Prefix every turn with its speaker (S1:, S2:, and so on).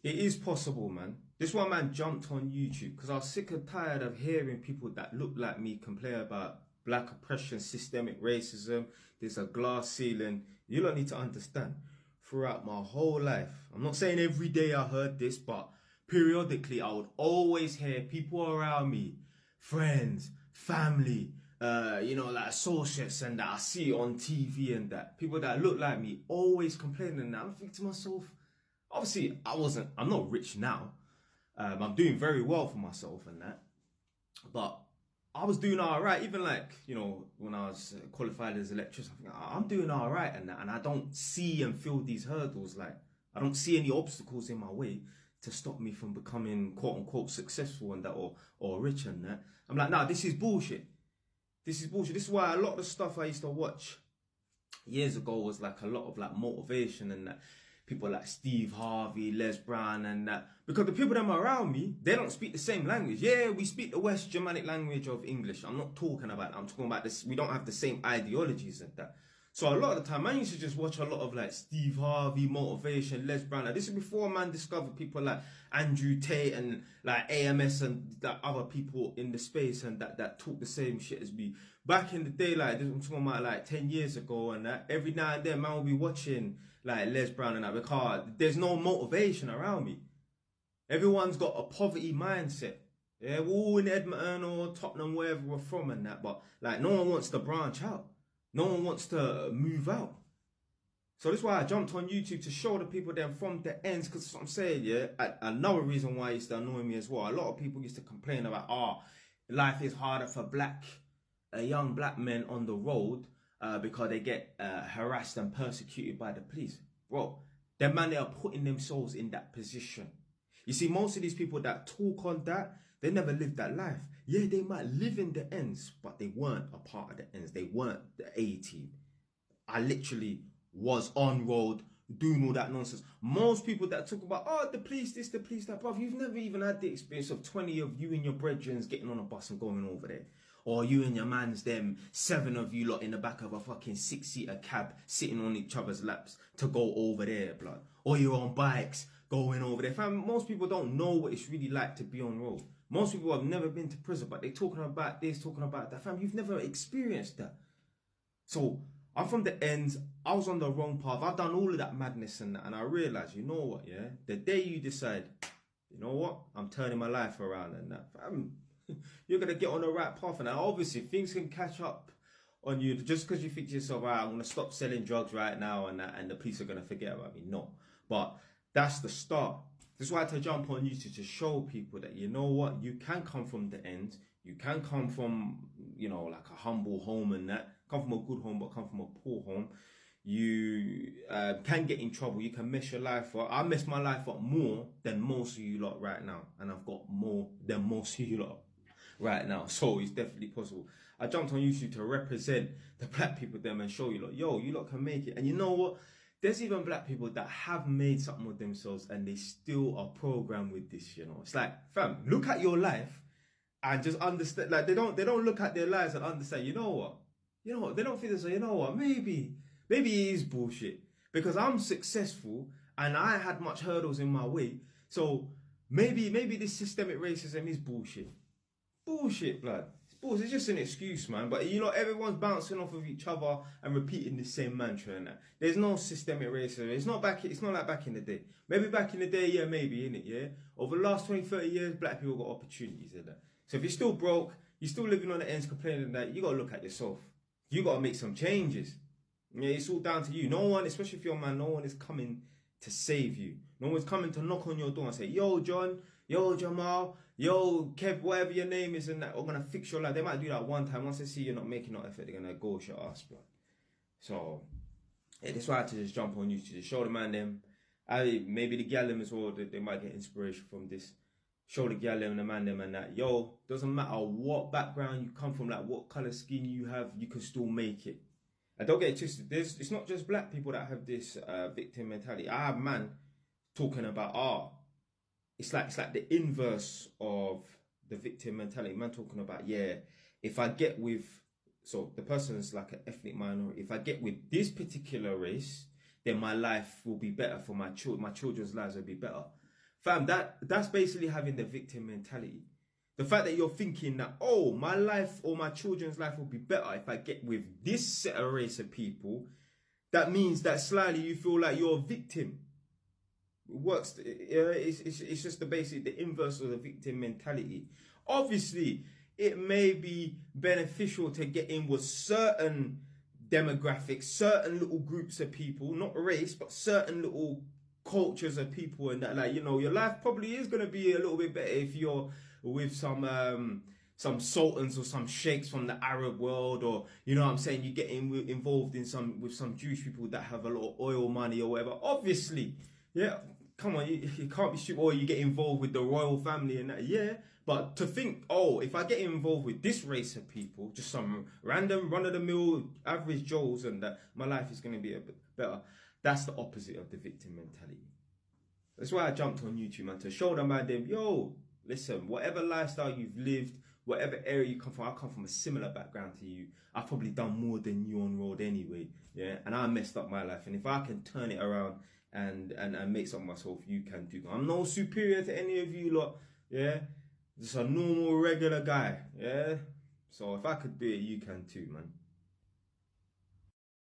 S1: It is possible, man. This one man jumped on YouTube because I was sick and tired of hearing people that look like me complain about black oppression, systemic racism. There's a glass ceiling. You don't need to understand. Throughout my whole life, I'm not saying every day I heard this, but periodically I would always hear people around me, friends, family, like associates and that I see on TV and that people that look like me always complaining. And I'm thinking to myself, obviously, I'm not rich now. I'm doing very well for myself and that. But I was doing all right. Even when I was qualified as an electrician, I think I'm doing all right and that. And I don't see and feel these hurdles. Like, I don't see any obstacles in my way to stop me from becoming quote unquote successful and that or rich and that. I'm like, nah, this is bullshit. This is bullshit. This is why a lot of the stuff I used to watch years ago was like a lot of like motivation and that. People like Steve Harvey, Les Brown and that. Because the people that are around me, they don't speak the same language. Yeah, we speak the West Germanic language of English. I'm not talking about that. I'm talking about this. We don't have the same ideologies and that. So a lot of the time, I used to just watch a lot of like Steve Harvey, motivation, Les Brown. Like, this is before man discovered people like Andrew Tate and like AMS and that other people in the space and that talk the same shit as me. Back in the day, like I'm talking about like 10 years ago and that, every now and then man will be watching like Les Brown and that because there's no motivation around me. Everyone's got a poverty mindset. Yeah, we're all in Edmonton or Tottenham, wherever we're from and that, but like no one wants to branch out. No one wants to move out. So that's why I jumped on YouTube to show the people then from the ends, because that's what I'm saying, yeah. Another reason why it used to annoy me as well. A lot of people used to complain about, life is harder for young black men on the road because they get harassed and persecuted by the police. Bro, them man, they are putting themselves in that position. You see, most of these people that talk on that, they never lived that life. Yeah, they might live in the ends, but they weren't a part of the ends. They weren't the A team. I literally was on road doing all that nonsense. Most people that talk about, the police this, the police that, bruv, you've never even had the experience of 20 of you and your brethren getting on a bus and going over there. Or you and your mans, them 7 of you lot in the back of a fucking 6-seater cab sitting on each other's laps to go over there, blood. Or you're on bikes going over there. Fam, most people don't know what it's really like to be on road. Most people have never been to prison, but they're talking about this, talking about that. Fam, you've never experienced that. So I'm from the ends. I was on the wrong path. I've done all of that madness and that. And I realized, you know what, yeah? The day you decide, you know what? I'm turning my life around and that. Fam, you're going to get on the right path. And obviously things can catch up on you just because you think to yourself, I'm going to stop selling drugs right now and that, and the police are going to forget about me. No. But that's the start. This is why I had to jump on YouTube to show people that, you know what, you can come from the end. You can come from, like a humble home and that. Come from a good home, but come from a poor home. You can get in trouble. You can mess your life up. I mess my life up more than most of you lot right now. And I've got more than most of you lot right now. So it's definitely possible. I jumped on YouTube to represent the black people them and show you lot, yo, you lot can make it. And you know what? There's even black people that have made something of themselves and they still are programmed with this, It's like, fam, look at your life and just understand. Like, they don't look at their lives and understand, you know what? They don't feel this, you know what? Maybe it is bullshit because I'm successful and I had much hurdles in my way. So maybe this systemic racism is bullshit. Bullshit, blood. It's bullshit. It's just an excuse, man. But everyone's bouncing off of each other and repeating the same mantra and that. There's no systemic racism. It's not like back in the day. Maybe back in the day, yeah, maybe, innit, yeah? Over the last 20, 30 years, black people got opportunities in that. So if you're still broke, you're still living on the ends complaining that, you gotta look at yourself. You gotta make some changes. Yeah, it's all down to you. No one, especially if you're a man, no one is coming to save you. No one's coming to knock on your door and say, yo, John, yo, Jamal, yo, Kev, whatever your name is, and that, we're going to fix your life. They might do that one time. Once they see you're not making no effort, they're going to go your ass, bro. So, yeah, that's why I had to just jump on YouTube to show the man them. Maybe the gal them as well, they might get inspiration from this. Show the gal them and the man them and that. Yo, doesn't matter what background you come from, like what color skin you have, you can still make it. And don't get it twisted. It's not just black people that have this victim mentality. I have man talking about it's like the inverse of the victim mentality. Man talking about, yeah, if I get with, so the person is like an ethnic minority. If I get with this particular race, then my life will be better for my children. My children's lives will be better. Fam, that's basically having the victim mentality. The fact that you're thinking that, oh, my life or my children's life will be better if I get with this set of race of people, that means that slightly you feel like you're a victim. It works. It's just the inverse of the victim mentality. Obviously, it may be beneficial to get in with certain demographics, certain little groups of people, not race, but certain little cultures of people, and that, like, you know, your life probably is going to be a little bit better if you're with some sultans or some sheikhs from the Arab world, or, you know what I'm saying, you get involved in with some Jewish people that have a lot of oil money or whatever. Obviously, yeah, come on, you can't be stupid. Or you get involved with the royal family and that, yeah. But to think, oh, if I get involved with this race of people, just some random run-of-the-mill average Joes, and that my life is going to be a bit better, that's the opposite of the victim mentality. That's why I jumped on YouTube, man, to show them, man, yo, listen, whatever lifestyle you've lived, whatever area you come from, I come from a similar background to you. I've probably done more than you on road anyway, yeah. And I messed up my life, and if I can turn it around and make something of myself, you can do. I'm no superior to any of you lot, yeah. Just a normal, regular guy, yeah. So if I could do it, you can too, man.